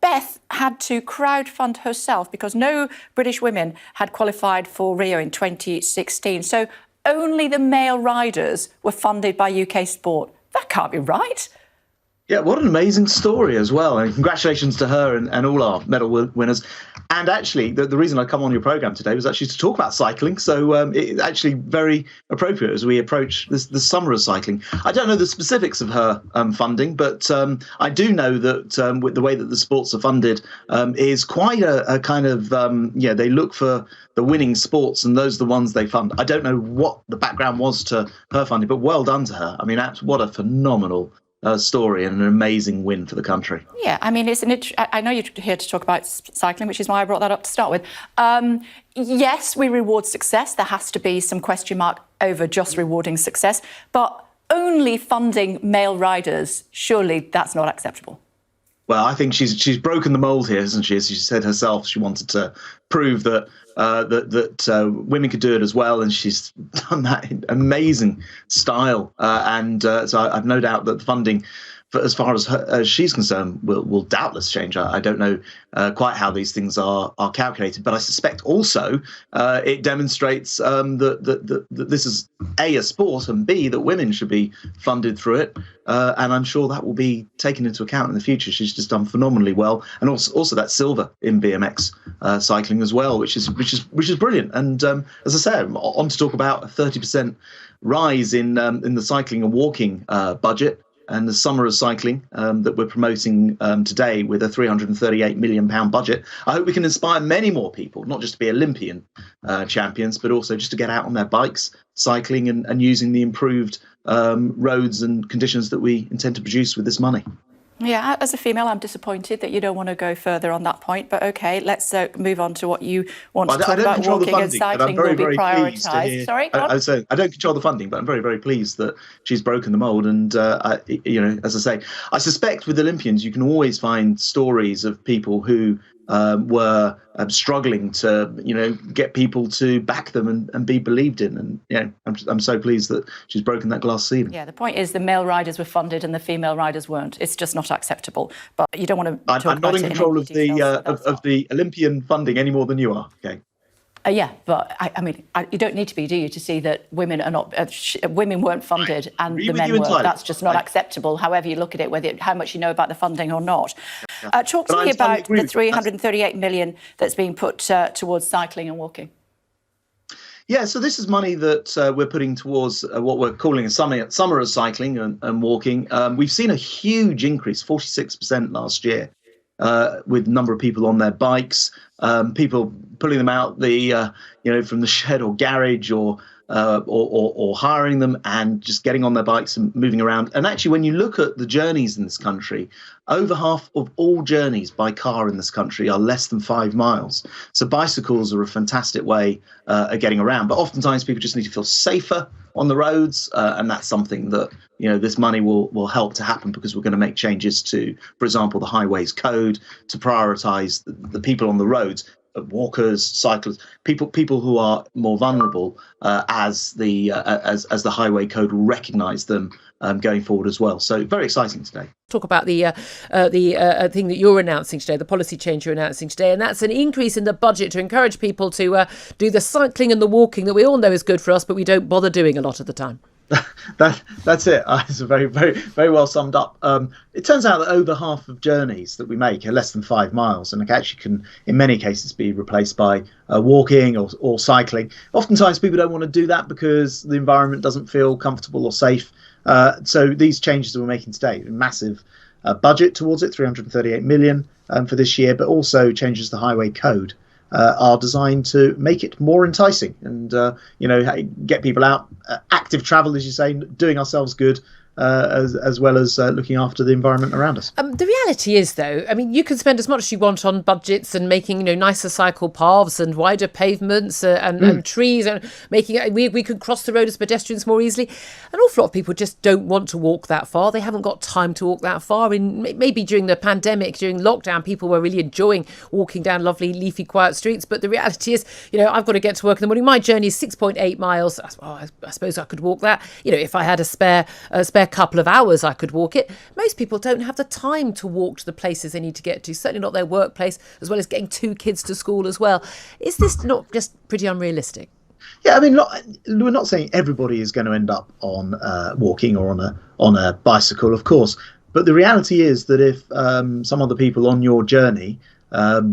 Beth had to crowdfund herself because no British women had qualified for Rio in 2016. So only the male riders were funded by UK Sport. That can't be right. Yeah, what an amazing story as well. And congratulations to her and all our medal winners. And actually, the reason I come on your programme today was actually to talk about cycling. So it's actually very appropriate as we approach the summer of cycling. I don't know the specifics of her funding, but I do know that with the way that the sports are funded is quite a kind of, they look for the winning sports and those are the ones they fund. I don't know what the background was to her funding, but well done to her. I mean, what a phenomenal story and an amazing win for the country. Yeah, I mean, I know you're here to talk about cycling, which is why I brought that up to start with. Yes, we reward success. There has to be some question mark over just rewarding success, but only funding male riders, surely that's not acceptable. Well, I think she's broken the mold here, hasn't she? As she said herself, she wanted to prove that women could do it as well, and she's done that in amazing style. So I've no doubt that the funding, as far as she's concerned, will doubtless change. I don't know quite how these things are calculated, but I suspect also it demonstrates that this is a sport, and B, that women should be funded through it. And I'm sure that will be taken into account in the future. She's just done phenomenally well, and also that silver in BMX cycling as well, which is brilliant. And as I say, I'm on to talk about a 30% rise in the cycling and walking budget. And the summer of cycling that we're promoting today with a £338 million budget. I hope we can inspire many more people, not just to be Olympian champions, but also just to get out on their bikes, cycling and using the improved roads and conditions that we intend to produce with this money. Yeah, as a female, I'm disappointed that you don't want to go further on that point. But OK, let's move on to what you want to talk about. Walking and cycling will be prioritised. Sorry, go on. I don't control the funding, but I'm very, very pleased that she's broken the mould. And, as I say, I suspect with Olympians, you can always find stories of people who were struggling to, get people to back them and be believed in. And, I'm so pleased that she's broken that glass ceiling. Yeah, the point is the male riders were funded and the female riders weren't. It's just not acceptable. But you don't want to talk about it. I'm not in control of the Olympian funding any more than you are. Okay. Yeah, but I mean, you don't need to be, do you, to see that women are not women weren't funded and the men were. That's just not acceptable. However you look at it, how much you know about the funding or not. Talk to me about the 338 million that's being put towards cycling and walking. Yeah, so this is money that we're putting towards what we're calling a summer of cycling and walking. We've seen a huge increase, 46% last year. With a number of people on their bikes, people pulling them out from the shed or garage or hiring them and just getting on their bikes and moving around. And actually, when you look at the journeys in this country, over half of all journeys by car in this country are less than 5 miles. So bicycles are a fantastic way of getting around. But oftentimes people just need to feel safer on the roads. And that's something that, this money will help to happen, because we're going to make changes to, for example, the highways code to prioritise the people on the roads, walkers, cyclists, people who are more vulnerable, as the highway code will recognise them going forward as well. So very exciting today. Talk about the thing that you're announcing today, the policy change you're announcing today, and that's an increase in the budget to encourage people to do the cycling and the walking that we all know is good for us, but we don't bother doing a lot of the time. That's it. It's very, very, very well summed up. It turns out that over half of journeys that we make are less than 5 miles, and actually can, in many cases, be replaced by walking or cycling. Oftentimes, people don't want to do that because the environment doesn't feel comfortable or safe. So these changes that we're making today, massive budget towards it, 338 million for this year, but also changes the highway code. Are designed to make it more enticing and, get people out, active travel, as you say, doing ourselves good, as well as looking after the environment around us. The reality is, though, I mean, you can spend as much as you want on budgets and making, nicer cycle paths and wider pavements and trees and making we could cross the road as pedestrians more easily. An awful lot of people just don't want to walk that far. They haven't got time to walk that far. Maybe during the pandemic, during lockdown, people were really enjoying walking down lovely, leafy, quiet streets. But the reality is, I've got to get to work in the morning. My journey is 6.8 miles. I suppose I could walk that, if I had a spare spare couple of hours, I could walk it. Most people don't have the time to walk to the places they need to get to, certainly not their workplace, as well as getting 2 kids to school as well. Is this not just pretty unrealistic? Yeah, I mean, we're not saying everybody is going to end up on walking or on a bicycle, of course. But the reality is that if some other people on your journey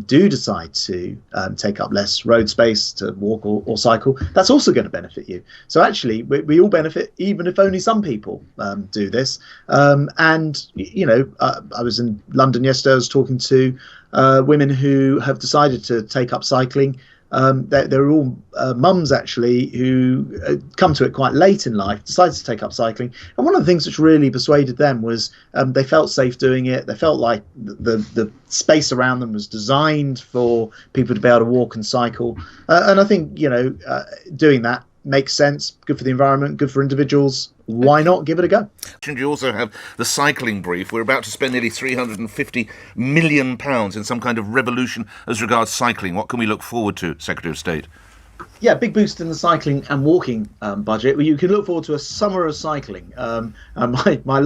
do decide to take up less road space to walk or cycle, that's also going to benefit you. So actually, we all benefit, even if only some people do this. And, you know, I was in London yesterday. I was talking to women who have decided to take up cycling. They're all mums, actually, who come to it quite late in life, decided to take up cycling. And one of the things which really persuaded them was they felt safe doing it. They felt like the space around them was designed for people to be able to walk and cycle. And I think, you know, doing that makes sense, good for the environment, good for individuals. Why not give it a go? And you also have the cycling brief. We're about to spend nearly £350 million in some kind of revolution as regards cycling. What can we look forward to, Secretary of State? Yeah, big boost in the cycling and walking budget. Well, you can look forward to a summer of cycling. My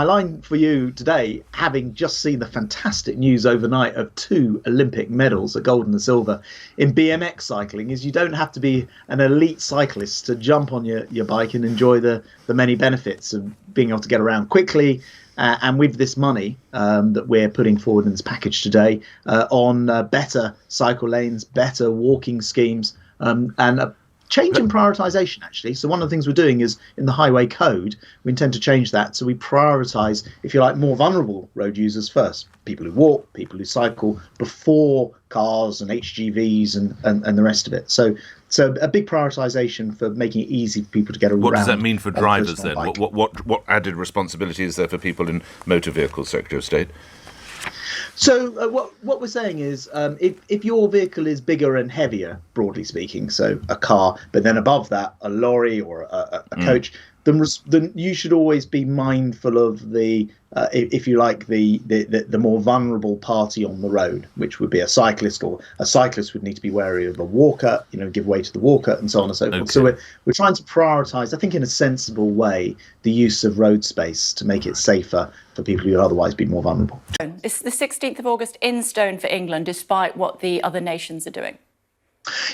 line for you today, having just seen the fantastic news overnight of 2 Olympic medals, a gold and a silver, in BMX cycling, is you don't have to be an elite cyclist to jump on your bike and enjoy the many benefits of being able to get around quickly. And with this money that we're putting forward in this package today on better cycle lanes, better walking schemes, and a change in prioritisation, actually. So one of the things we're doing is in the highway code, we intend to change that. So we prioritise, if you like, more vulnerable road users first. People who walk, people who cycle, before cars and HGVs and the rest of it. So a big prioritisation for making it easy for people to get around. What does that mean for drivers then? What added responsibility is there for people in motor vehicles, Secretary of State? So what we're saying is if your vehicle is bigger and heavier, broadly speaking, so a car, but then above that a lorry or a coach, then you should always be mindful of the if you like the more vulnerable party on the road, which would be a cyclist, or a cyclist would need to be wary of a walker, you know, give way to the walker and so on and so forth. So we're trying to prioritise, I think, in a sensible way, the use of road space to make it safer for people who would otherwise be more vulnerable. It's the 16th of August in stone for England, despite what the other nations are doing.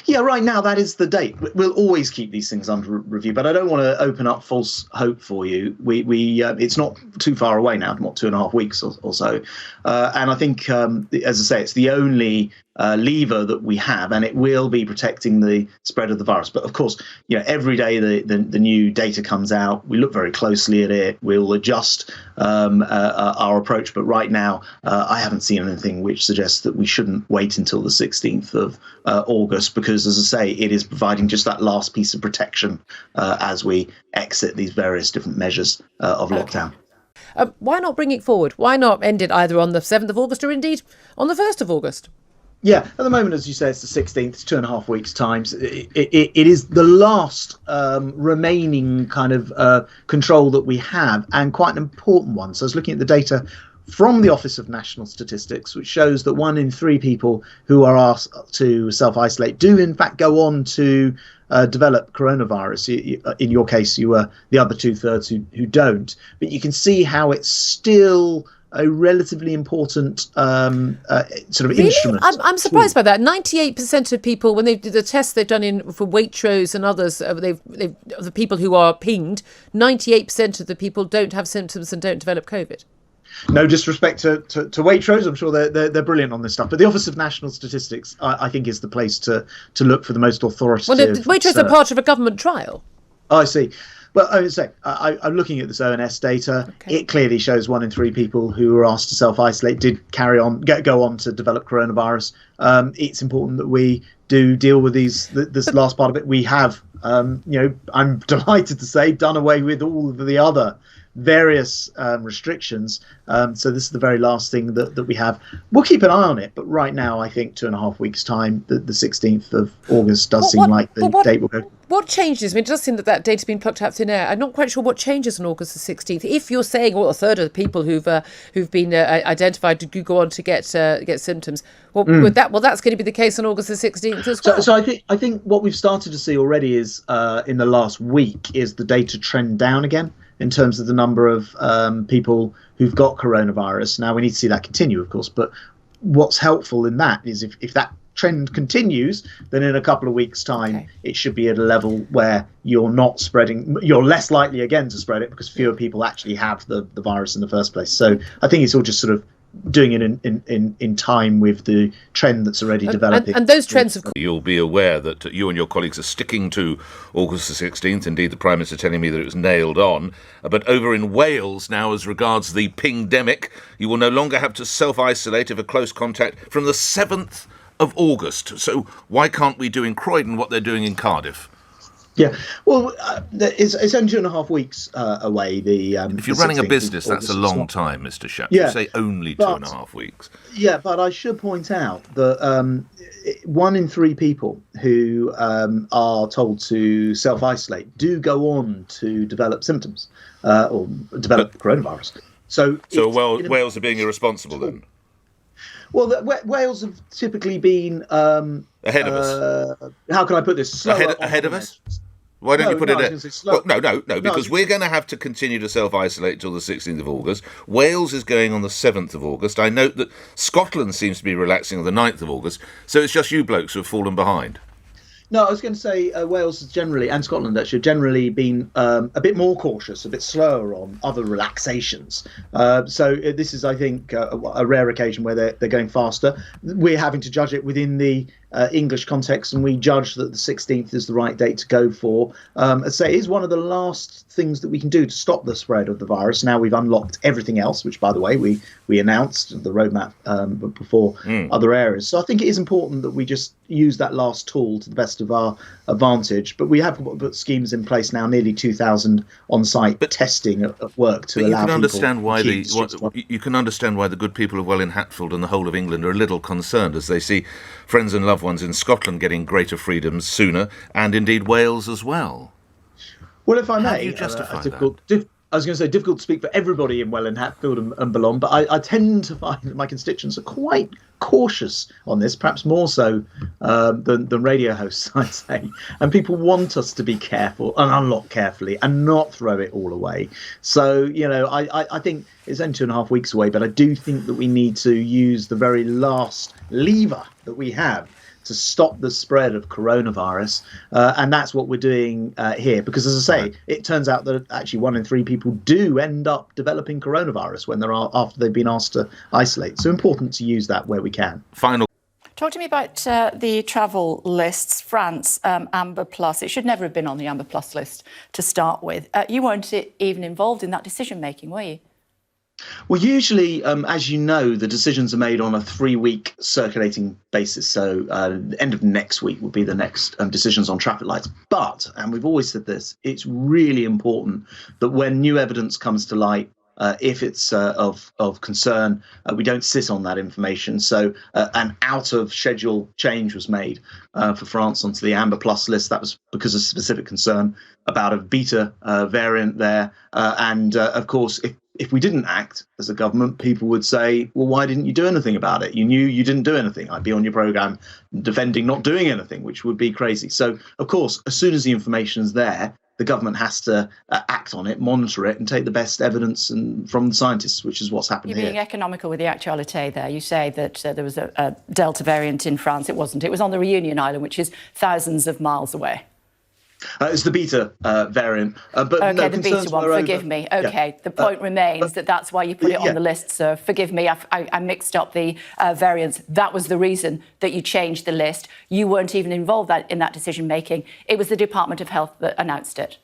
Yeah, right now that is the date. We'll always keep these things under review, but I don't want to open up false hope for you. It's not too far away now, not 2.5 weeks or so. And I think, as I say, it's the only lever that we have, and it will be protecting the spread of the virus. But of course, you know, every day the new data comes out. We look very closely at it. We'll adjust our approach. But right now, I haven't seen anything which suggests that we shouldn't wait until the 16th of August, because, as I say, it is providing just that last piece of protection as we exit these various different measures of lockdown. Why not bring it forward? Why not end it either on the 7th of August or indeed on the 1st of August? Yeah, at the moment, as you say, it's the 16th, it's 2.5 weeks' time. It is the last remaining kind of control that we have, and quite an important one. So I was looking at the data from the Office of National Statistics, which shows that 1 in 3 people who are asked to self-isolate do, in fact, go on to develop coronavirus. In your case, you were the other 2/3 who don't. But you can see how it's still a relatively important sort of really? instrument. I'm surprised by that. 98% of people, when they did the tests they've done for Waitrose and others, the people who are pinged, 98% of the people don't have symptoms and don't develop COVID. No disrespect to Waitrose, I'm sure they're brilliant on this stuff. But the Office of National Statistics, I think, is the place to look for the most authoritative. Well, Waitrose are part of a government trial. Oh, I see. Well, I would say, I'm looking at this ONS data. Okay. It clearly shows 1 in 3 people who were asked to self-isolate did go on to develop coronavirus. It's important that we do deal with this last part of it. We have, I'm delighted to say, done away with all of the other various restrictions. So this is the very last thing that we have. We'll keep an eye on it, but right now I think 2.5 weeks' time, the 16th of August does seem like the date will go. What changes? I mean, it does seem that data's been plucked out of thin air. I'm not quite sure what changes on August the 16th. If you're saying, a third of the people who've been identified do go on to get symptoms, that's going to be the case on August the 16th as well. So I think what we've started to see already is in the last week is the data trend down again. in terms of the number of people who've got coronavirus. Now, we need to see that continue, of course, but what's helpful in that is if that trend continues, then in a couple of weeks' time, it should be at a level where you're not spreading, you're less likely again to spread it because fewer people actually have the virus in the first place. So I think it's all just sort of doing it in time with the trend that's already developing. And those trends have... You'll be aware that you and your colleagues are sticking to August the 16th. Indeed, the Prime Minister telling me that it was nailed on. But over in Wales now, as regards the pingdemic, you will no longer have to self-isolate if a close contact from the 7th of August. So why can't we do in Croydon what they're doing in Cardiff? Yeah, well, it's only 2.5 weeks away. If you're running a business, that's a long time, Mr. Shapps. You say only 2.5 weeks. Yeah, but I should point out that 1 in 3 people who are told to self-isolate do go on to develop symptoms or develop coronavirus. So Wales are being irresponsible then? Well, Wales have typically been ahead of us. How can I put this? Ahead of us? Why don't you put it in? Well, no, because we're going to have to continue to self-isolate until the 16th of August. Wales is going on the 7th of August. I note that Scotland seems to be relaxing on the 9th of August. So it's just you blokes who have fallen behind. No, I was going to say Wales has generally, and Scotland actually, generally been a bit more cautious, a bit slower on other relaxations. So this is, I think, a rare occasion where they're going faster. We're having to judge it within the English context, and we judge that the 16th is the right date to go for. As I say, it is one of the last things that we can do to stop the spread of the virus. Now we've unlocked everything else, which, by the way, we announced the roadmap before other areas. So I think it is important that we just use that last tool to the best of our advantage. But we have put schemes in place now, nearly 2,000 on-site testing at work to allow people. You can understand why the good people of Welwyn Hatfield and the whole of England are a little concerned as they see friends and loved ones in Scotland getting greater freedoms sooner, and indeed Wales as well. Well, if I may, how do you justify that? I was going to say difficult to speak for everybody in Welwyn Hatfield and Boulogne, but I tend to find that my constituents are quite cautious on this, perhaps more so than radio hosts, I'd say. And people want us to be careful and unlock carefully and not throw it all away. So, I think it's only 2.5 weeks away, but I do think that we need to use the very last lever that we have to stop the spread of coronavirus, and that's what we're doing here. Because, as I say, it turns out that actually 1 in 3 people do end up developing coronavirus when after they've been asked to isolate. So important to use that where we can. Final. Talk to me about the travel lists. France, Amber Plus. It should never have been on the Amber Plus list to start with. You weren't even involved in that decision making, were you? Well, usually, as you know, the decisions are made on a 3-week circulating basis. So end of next week will be the next decisions on traffic lights. But, and we've always said this, it's really important that when new evidence comes to light, if it's of concern, we don't sit on that information. So an out of schedule change was made for France onto the Amber Plus list. That was because of specific concern about a beta variant there. And of course, if we didn't act as a government, people would say, well, why didn't you do anything about it? You knew you didn't do anything. I'd be on your programme defending not doing anything, which would be crazy. So, of course, as soon as the information is there, the government has to act on it, monitor it, and take the best evidence from the scientists, which is what's happened here. You're being economical with the actuality there. You say that there was a Delta variant in France. It wasn't. It was on the Reunion Island, which is thousands of miles away. It's the beta variant. But okay, no, the beta one, forgive me. Okay, the point remains that's why you put it on the list, sir. Forgive me, I mixed up the variants. That was the reason that you changed the list. You weren't even involved in that decision-making. It was the Department of Health that announced it.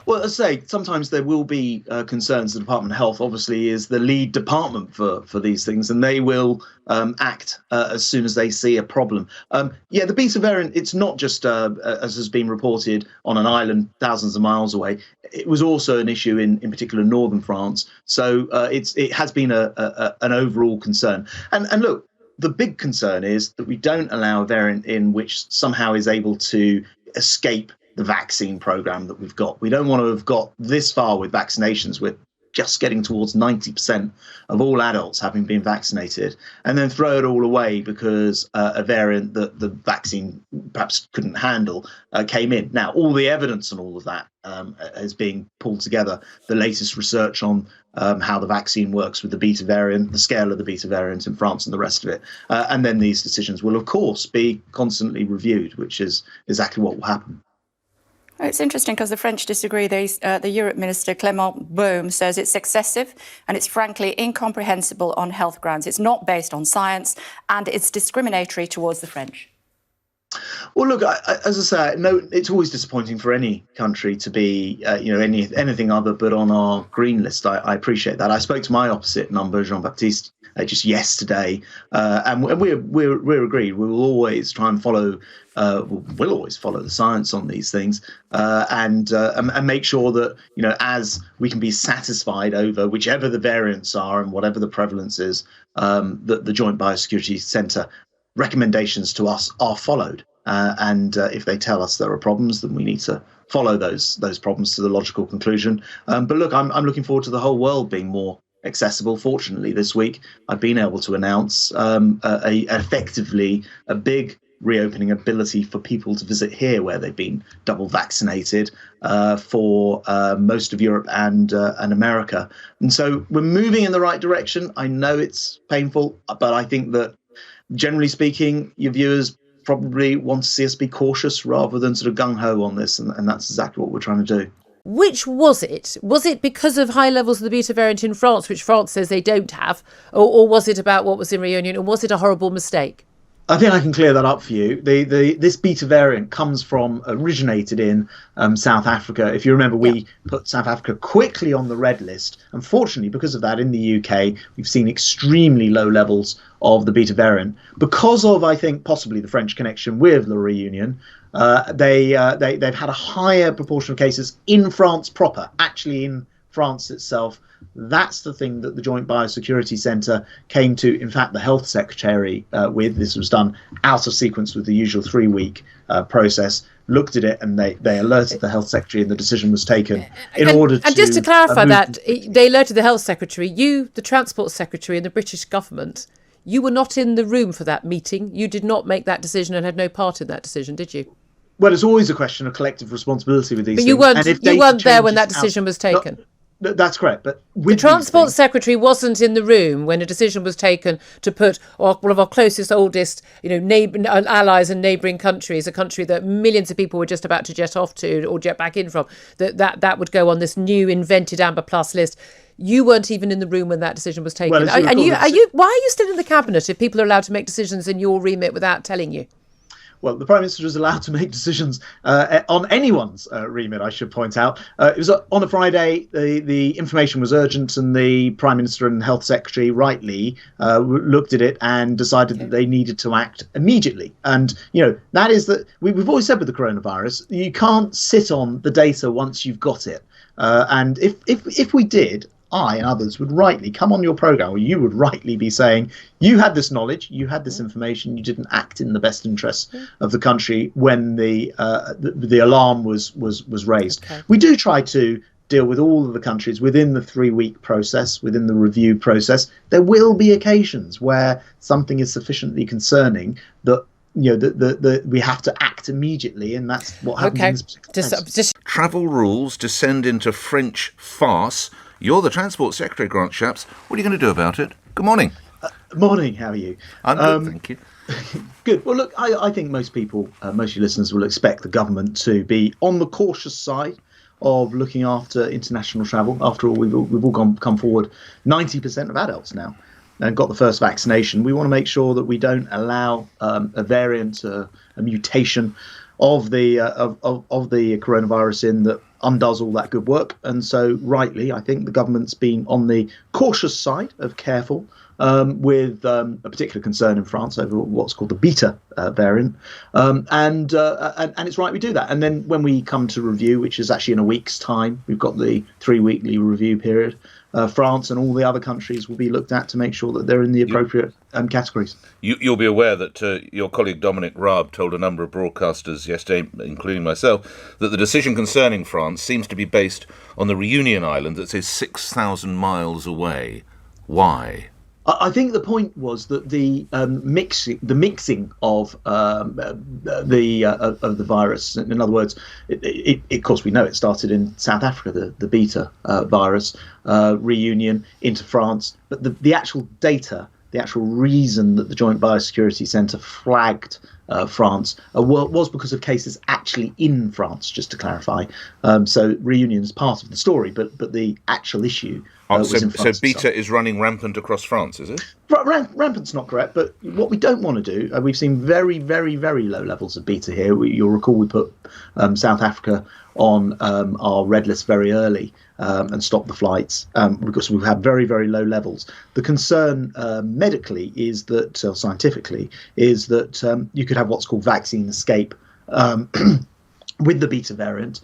Well, as I say, sometimes there will be concerns. The Department of Health obviously is the lead department for these things, and they will act as soon as they see a problem. The beta variant, it's not just, as has been reported, on an island thousands of miles away. It was also an issue in particular northern France. So it has been an overall concern. And look, the big concern is that we don't allow a variant in which somehow is able to escape the vaccine program that we've got. We don't want to have got this far with vaccinations. We're just getting towards 90% of all adults having been vaccinated, and then throw it all away because a variant that the vaccine perhaps couldn't handle came in. Now, all the evidence and all of that is being pulled together. The latest research on how the vaccine works with the beta variant, the scale of the beta variant in France and the rest of it. And then these decisions will, of course, be constantly reviewed, which is exactly what will happen. It's interesting because the French disagree. The Europe Minister Clément Beaune says it's excessive and it's frankly incomprehensible on health grounds. It's not based on science and it's discriminatory towards the French. Well, look, as I say, no, it's always disappointing for any country to be, anything other but on our green list. I appreciate that. I spoke to my opposite number, Jean-Baptiste, just yesterday, and we're agreed. We will always try and follow. We'll always follow the science on these things, and make sure that as we can be satisfied over whichever the variants are and whatever the prevalence is, that the Joint Biosecurity Centre recommendations to us are followed, and if they tell us there are problems, then we need to follow those problems to the logical conclusion. But look, I'm looking forward to the whole world being more accessible. Fortunately, this week I've been able to announce effectively a big reopening ability for people to visit here where they've been double vaccinated for most of Europe and America. And so we're moving in the right direction. I know it's painful, but I think that generally speaking, your viewers probably want to see us be cautious rather than sort of gung-ho on this, and that's exactly what we're trying to do. Which was it? Was it because of high levels of the beta variant in France, which France says they don't have, or was it about what was in Reunion, or was it a horrible mistake? I think I can clear that up for you. This beta variant originated in South Africa. If you remember, we put South Africa quickly on the red list. Unfortunately, because of that, in the UK, we've seen extremely low levels of the beta variant. Because of, I think, possibly the French connection with La Réunion, they've had a higher proportion of cases in France proper, actually in France itself. That's the thing that the Joint Biosecurity Centre came to, in fact, the Health Secretary with. This was done out of sequence with the usual 3-week process, looked at it, and they alerted the Health Secretary, and the decision was taken in order to... And just to clarify that, they alerted the Health Secretary. You, the Transport Secretary and the British government, you were not in the room for that meeting. You did not make that decision and had no part in that decision, did you? Well, it's always a question of collective responsibility with these things. But you weren't there when that decision was taken. That's correct. But the Transport Secretary wasn't in the room when a decision was taken to put one of our closest, oldest, allies and neighbouring countries, a country that millions of people were just about to jet off to or jet back in from, that would go on this new invented Amber Plus list. You weren't even in the room when that decision was taken. Well, why are you still in the cabinet if people are allowed to make decisions in your remit without telling you? Well, the Prime Minister is allowed to make decisions on anyone's remit, I should point out. It was on a Friday. The information was urgent, and the Prime Minister and Health Secretary rightly looked at it and decided that they needed to act immediately. And, that is that we've always said with the coronavirus, you can't sit on the data once you've got it. And if we did, I and others would rightly come on your programme, or you would rightly be saying, you had this knowledge, you had this information, you didn't act in the best interests of the country when the alarm was raised. Okay. We do try to deal with all of the countries within the 3-week process, within the review process. There will be occasions where something is sufficiently concerning that we have to act immediately, and that's what happens in this particular case. Travel rules descend into French farce. You're the Transport Secretary, Grant Shapps. What are you going to do about it? Good morning. Morning, how are you? I'm good, thank you. Good. Well, look, I think most people, most of your listeners will expect the government to be on the cautious side of looking after international travel. After all, we've all come forward. 90% of adults now and got the first vaccination. We want to make sure that we don't allow a variant, a mutation of the coronavirus in that undoes all that good work. And so rightly, I think the government's been on the cautious side of careful, with a particular concern in France over what's called the beta variant. And it's right we do that. And then when we come to review, which is actually in a week's time, we've got the 3-weekly review period. France and all the other countries will be looked at to make sure that they're in the appropriate categories. You'll be aware that your colleague Dominic Raab told a number of broadcasters yesterday, including myself, that the decision concerning France France seems to be based on the Reunion Island that is 6,000 miles away. Why? I think the point was that the mixing of the virus. In other words, of course we know it started in South Africa, the beta virus reunion into France, but the actual data, the actual reason that the Joint Biosecurity Centre flagged France was because of cases actually in France. Just to clarify, so reunion is part of the story, but the actual issue. So beta is running rampant across France, is it? Rampant's not correct, but what we don't want to do, we've seen very, very, very low levels of beta here. You'll recall we put South Africa on our red list very early and stopped the flights because we've had very, very low levels. The concern medically is that, scientifically, is that you could have what's called vaccine escape with the beta variant,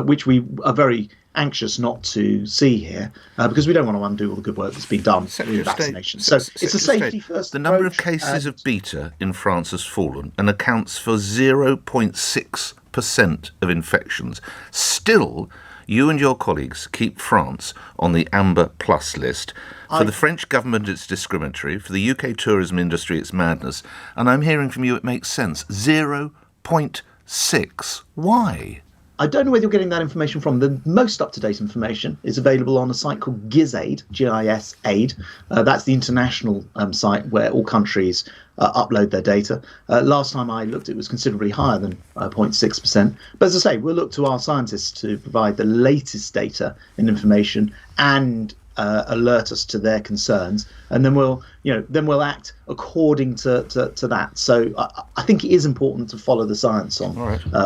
which we are very anxious not to see here because we don't want to undo all the good work that's been done with vaccination. So it's a safety first. The number of cases of beta in France has fallen and accounts for 0.6% of infections. Still, you and your colleagues keep France on the Amber Plus list. For the French government, it's discriminatory. For the UK tourism industry, it's madness. And I'm hearing from you it makes sense. 0.6. Why? I don't know where you're getting that information from. The most up-to-date information is available on a site called GISAID, G-I-S-AID. That's the international site where all countries upload their data. Last time I looked, it was considerably higher than 0.6%. But as I say, we'll look to our scientists to provide the latest data and information and alert us to their concerns, and then we'll act according to that. So I think it is important to follow the science on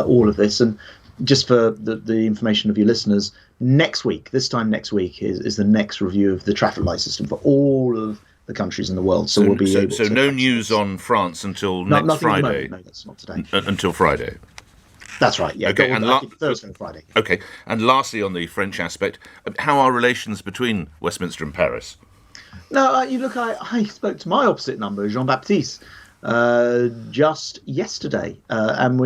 all of this. And just for the information of your listeners, this time next week is the next review of the traffic light system for all of the countries in the world. So we'll be able to. So no news on France until next Friday. No, that's not today. Until Friday. That's right. Yeah. Okay. And Thursday and Friday. Okay. And lastly, on the French aspect, how are relations between Westminster and Paris? No, you look. I spoke to my opposite number, Jean-Baptiste, just yesterday, and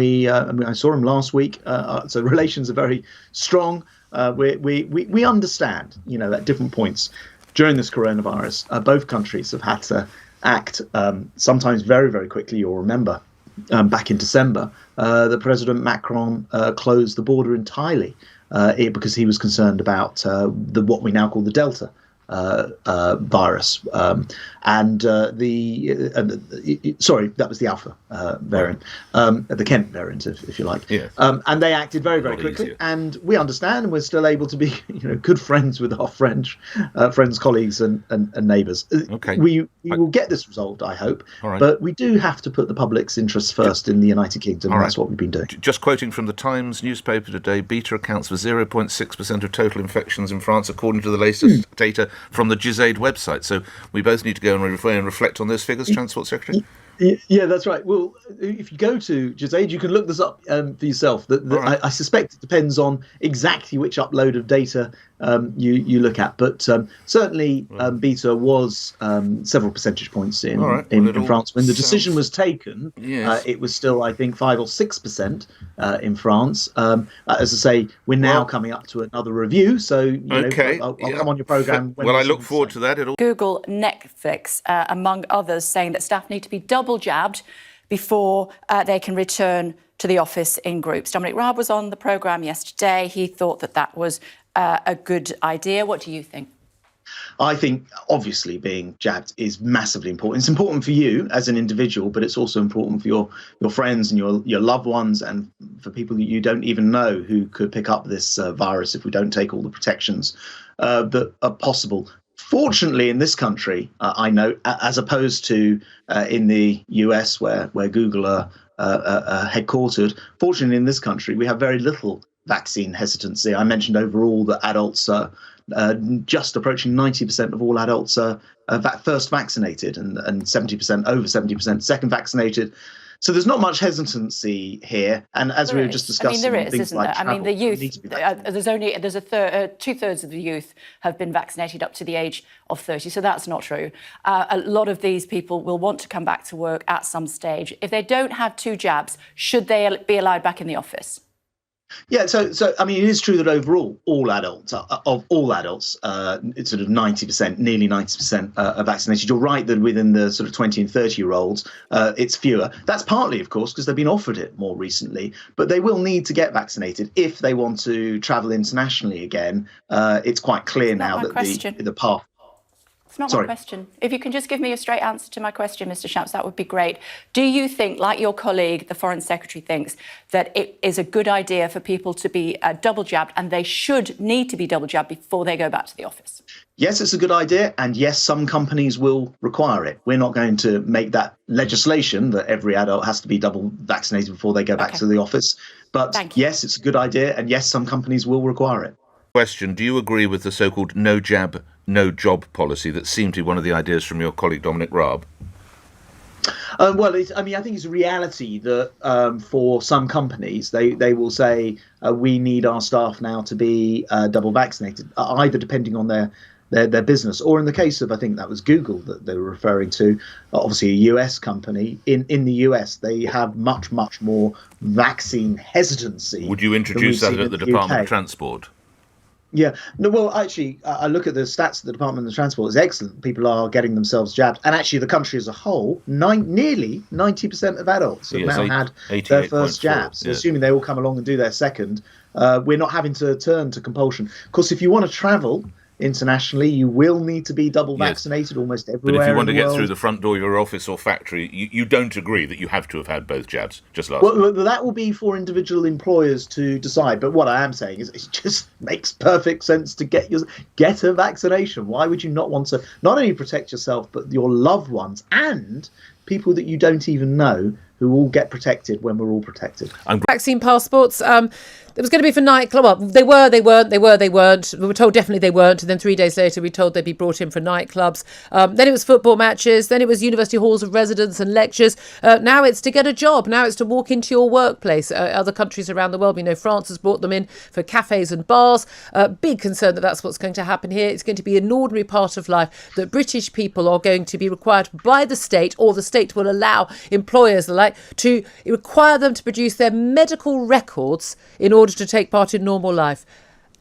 I saw him last week. So relations are very strong. We understand, at different points during this coronavirus, both countries have had to act sometimes very, very quickly. You'll remember back in December, that President Macron closed the border entirely because he was concerned about what we now call the Delta virus, sorry, that was the Alpha variant, the Kent variant, if you like. Yes. And they acted very, very quickly, easier. And we understand, and we're still able to be, good friends with our friends, colleagues, and neighbours. Okay. We will get this resolved, I hope. Right. But we do have to put the public's interests first in the United Kingdom. And that's what we've been doing. Just quoting from the Times newspaper today, beta accounts for 0.6% of total infections in France, according to the latest data from the GISAID website. So we both need to go and reflect on those figures, Transport Secretary. Yeah, that's right. Well, if you go to GISAID, you can look this up for yourself. I suspect it depends on exactly which upload of data you look at. But certainly beta was several percentage points in France. When the decision was taken, it was still, I think, 5 or 6% in France. As I say, we're now coming up to another review. So I'll come on your programme. Well, I look forward to that. Google, Netflix, among others, saying that staff need to be double jabbed before they can return to the office in groups. Dominic Raab was on the programme yesterday. He thought that was a good idea. What do you think? I think, obviously, being jabbed is massively important. It's important for you as an individual, but it's also important for your friends and your loved ones, and for people that you don't even know who could pick up this virus if we don't take all the protections that are possible. Fortunately, in this country, I know, as opposed to in the US where Google are headquartered, fortunately in this country, we have very little vaccine hesitancy. I mentioned overall that adults are just approaching 90% of all adults are first vaccinated, and 70%, over 70% second vaccinated. So there's not much hesitancy here, and as we were just discussing, there is, isn't there? I mean, the youth. There's 2/3 of the youth have been vaccinated up to the age of 30, so that's not true. A lot of these people will want to come back to work at some stage. If they don't have 2 jabs, should they be allowed back in the office? Yeah, so I mean, it is true that overall, all adults, it's sort of 90%, nearly 90% are vaccinated. You're right that within the sort of 20 and 30-year-olds, it's fewer. That's partly, of course, because they've been offered it more recently, but they will need to get vaccinated if they want to travel internationally again. It's quite clear now that the path. It's not my question. If you can just give me a straight answer to my question, Mr. Shapps, that would be great. Do you think, like your colleague, the Foreign Secretary, thinks that it is a good idea for people to be double jabbed, and they should need to be double jabbed before they go back to the office? Yes, it's a good idea. And yes, some companies will require it. We're not going to make that legislation that every adult has to be double vaccinated before they go back to the office. But yes, it's a good idea. And yes, some companies will require it. Question: do you agree with the so-called no jab, no job policy that seemed to be one of the ideas from your colleague Dominic Raab? Well, I think it's a reality that for some companies, they will say we need our staff now to be double vaccinated, either depending on their business, or in the case of, I think that was Google that they were referring to, obviously a US company. In the US, they have much more vaccine hesitancy. Would you introduce that at the Department of Transport? Yeah, no, well, actually, I look at the stats of the Department of Transport. It's excellent. People are getting themselves jabbed. And actually, the country as a whole, nearly 90% of adults have now had their first jabs. So assuming they all come along and do their second, we're not having to turn to compulsion. Of course, if you want to travel internationally, you will need to be double vaccinated almost everywhere. But if you want to get world. through the front door of your office or factory, you don't agree that you have to have had both jabs. Just last. Well, that will be for individual employers to decide. But what I am saying is, it just makes perfect sense to get a vaccination. Why would you not want to not only protect yourself but your loved ones and people that you don't even know, who all get protected when we're all protected? Vaccine passports. It was going to be for nightclub. Well, they weren't. We were told definitely they weren't. And then 3 days later, we were told they'd be brought in for nightclubs. Then it was football matches. Then it was university halls of residence and lectures. Now it's to get a job. Now it's to walk into your workplace. Other countries around the world, we know France has brought them in for cafes and bars. Big concern that that's what's going to happen here. It's going to be an ordinary part of life that British people are going to be required by the state, or the state will allow employers alike to require them to produce their medical records in order to take part in normal life.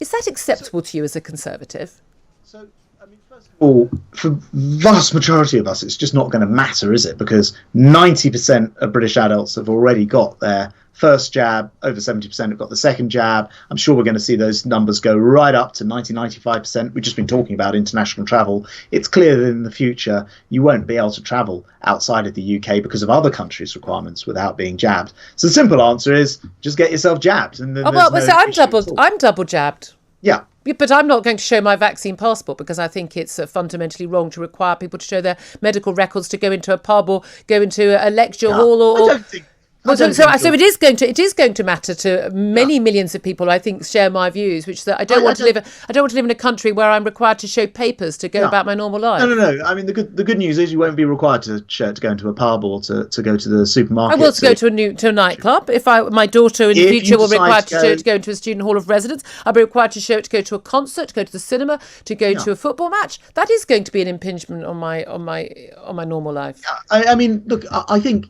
Is that acceptable to you as a Conservative? So, I mean, first of all, for the vast majority of us, it's just not going to matter, is it? Because 90% of British adults have already got their first jab, over 70% have got the second jab. I'm sure we're going to see those numbers go right up to 95%. We've just been talking about international travel. It's clear that in the future, you won't be able to travel outside of the UK because of other countries' requirements without being jabbed. So the simple answer is just get yourself jabbed. And then I'm double jabbed. Yeah. But I'm not going to show my vaccine passport because I think it's fundamentally wrong to require people to show their medical records to go into a pub or go into a lecture hall or. I don't think. So it is going to matter to many millions of people. I think share my views, which is that I don't want to live in a country where I'm required to show papers to go about my normal life. No. I mean, the good news is you won't be required to go into a pub or to go to the supermarket. I will go to a nightclub. If my daughter in the future will be required to show it to go into a student hall of residence, I'll be required to show it to go to a concert, to go to the cinema, to go to a football match. That is going to be an impingement on my normal life. I mean, look, I think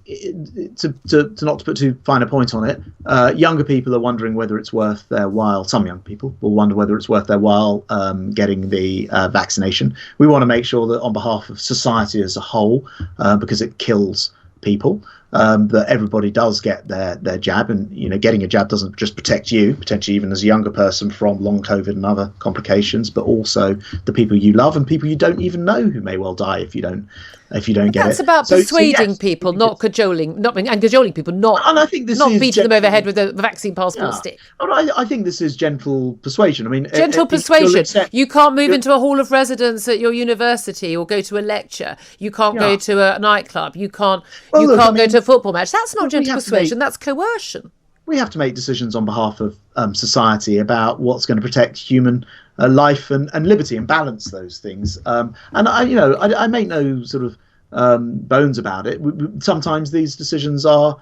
not to put too fine a point on it, younger people are wondering whether it's worth their while. Some young people will wonder whether it's worth their while getting the vaccination. We want to make sure that on behalf of society as a whole, because it kills people, that everybody does get their jab. And, getting a jab doesn't just protect you, potentially even as a younger person, from long COVID and other complications, but also the people you love and people you don't even know who may well die if you don't get it. That's about persuading people, not cajoling, cajoling people, and I think not beating them over the head with a vaccine passport stick. I think this is gentle persuasion. I mean, gentle persuasion. You can't move into a hall of residence at your university or go to a lecture. You can't go to a nightclub. You can't go to a football match. That's not gentle persuasion. That's coercion. We have to make decisions on behalf of society about what's going to protect human life and liberty and balance those things. And I make no sort of bones about it. Sometimes these decisions are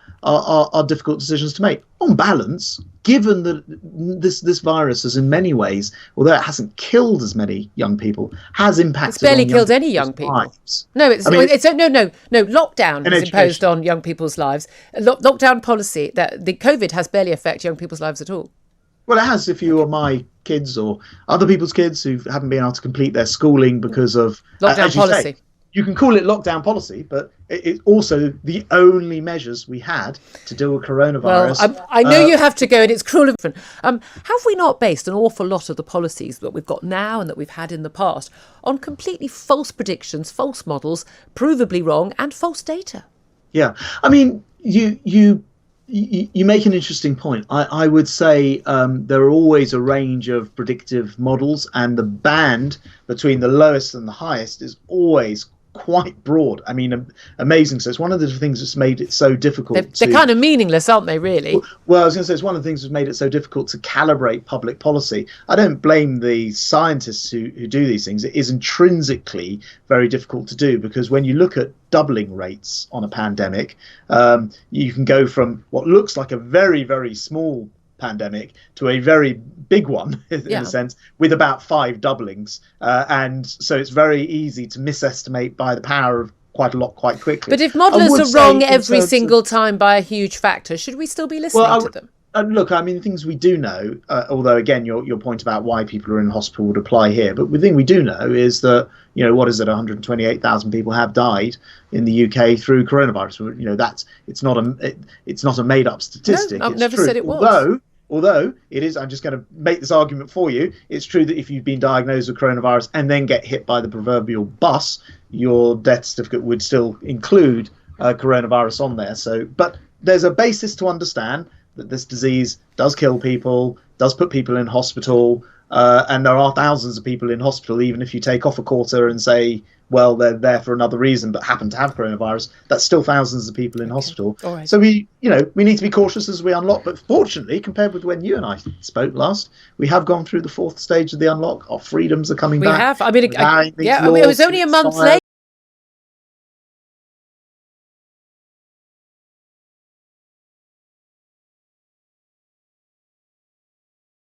difficult decisions to make. On balance, given that this virus has in many ways, although it hasn't killed as many young people, has impacted. It's barely killed any young people. Lives. No, lockdown is imposed on young people's lives. Lockdown policy, that the COVID has barely affected young people's lives at all. Well, it has if you are my kids or other people's kids who haven't been able to complete their schooling because of lockdown policy. Say, you can call it lockdown policy, but it's also the only measures we had to deal with coronavirus. Well, I know you have to go, and it's cruel and different. Have we not based an awful lot of the policies that we've got now and that we've had in the past on completely false predictions, false models, provably wrong, and false data? Yeah, I mean, you make an interesting point. I would say there are always a range of predictive models, and the band between the lowest and the highest is always quite broad. I mean, amazing. So it's one of the things that's made it so difficult. They're kind of meaningless, aren't they, really? Well, I was going to say it's one of the things that's made it so difficult to calibrate public policy. I don't blame the scientists who do these things. It is intrinsically very difficult to do, because when you look at doubling rates on a pandemic, you can go from what looks like a very, very small pandemic to a very big one in a sense, with about 5 doublings, and so it's very easy to misestimate by the power of quite a lot quite quickly. But if modelers are wrong every single time by a huge factor, should we still be listening to them? Look, I mean, things we do know, although again your point about why people are in hospital would apply here, but the thing we do know is that, you know, what is it, 128,000 people have died in the UK through coronavirus. You know, it's not a made up statistic. No, I've it's never true. said it was. Although it is, I'm just going to make this argument for you. It's true that if you've been diagnosed with coronavirus and then get hit by the proverbial bus, your death certificate would still include coronavirus on there. So, but there's a basis to understand that this disease does kill people, does put people in hospital, and there are thousands of people in hospital, even if you take off a quarter and say, well, they're there for another reason but happen to have coronavirus, that's still thousands of people in hospital. All right. So we need to be cautious as we unlock. But fortunately, compared with when you and I spoke last, we have gone through the 4th stage of the unlock. Our freedoms are coming back. We have. I mean, it was only a month later.